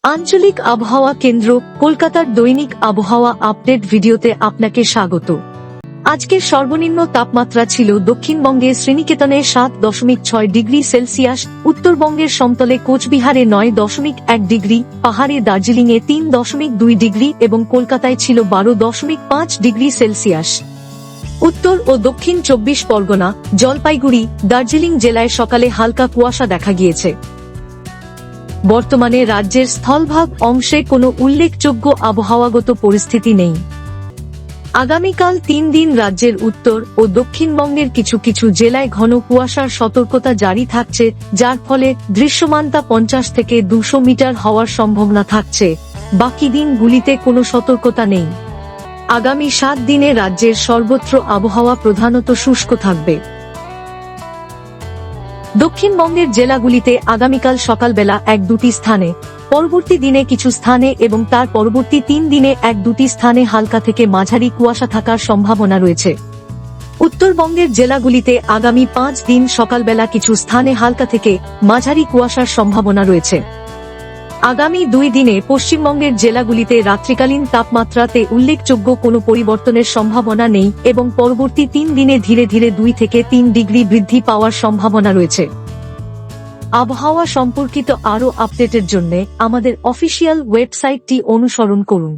আঞ্চলিক আবহাওয়া কেন্দ্র কলকাতার দৈনিক আবহাওয়া আপডেট ভিডিওতে আপনাকে স্বাগত। আজকের সর্বনিম্ন তাপমাত্রা ছিল দক্ষিণবঙ্গে শ্রীনিকেতনে 7.6 ডিগ্রি সেলসিয়াস, উত্তরবঙ্গের সমতলে কোচবিহারে 9.1 ডিগ্রি, পাহাড়ে দার্জিলিংয়ে 3.2 ডিগ্রি এবং কলকাতায় ছিল 12.5 ডিগ্রি সেলসিয়াস। উত্তর ও দক্ষিণ 24 পরগনা, জলপাইগুড়ি, দার্জিলিং জেলায় সকালে হালকা কুয়াশা দেখা গিয়েছে। বর্তমানে রাজ্যের স্থলভাগ অংশে কোনো উল্লেখযোগ্য আবহাওয়াগত পরিস্থিতি নেই। আগামীকাল 3 দিন রাজ্যের উত্তর ও দক্ষিণবঙ্গের কিছু কিছু জেলায় ঘন কুয়াশার সতর্কতা জারি থাকছে, যার ফলে দৃশ্যমানতা 50 থেকে 200 মিটার হওয়ার সম্ভাবনা থাকছে। বাকি দিনগুলিতে কোনো সতর্কতা নেই। আগামী 7 দিনে রাজ্যের সর্বত্র আবহাওয়া প্রধানত শুষ্ক থাকবে। দক্ষিণবঙ্গের জেলাগুলিতে আগামীকাল সকালবেলা 1-2টি স্থানে, পরবর্তী দিনে কিছু স্থানে এবং তার পরবর্তী 3 দিনে 1-2টি স্থানে হালকা থেকে মাঝারি কুয়াশা থাকার সম্ভাবনা রয়েছে। উত্তরবঙ্গের জেলাগুলিতে আগামী 5 দিন সকালবেলা কিছু স্থানে হালকা থেকে মাঝারি কুয়াশার সম্ভাবনা রয়েছে। আগামী 2 দিনে পশ্চিমবঙ্গের জেলাগুলিতে রাত্রিকালীন তাপমাত্রাতে উল্লেখযোগ্য কোনো পরিবর্তনের সম্ভাবনা নেই এবং পরবর্তী 3 দিনে ধীরে ধীরে 2 থেকে 3 ডিগ্রি বৃদ্ধি পাওয়ার সম্ভাবনা রয়েছে। আবহাওয়া সম্পর্কিত আরও আপডেটের জন্য আমাদের অফিসিয়াল ওয়েবসাইটটি অনুসরণ করুন।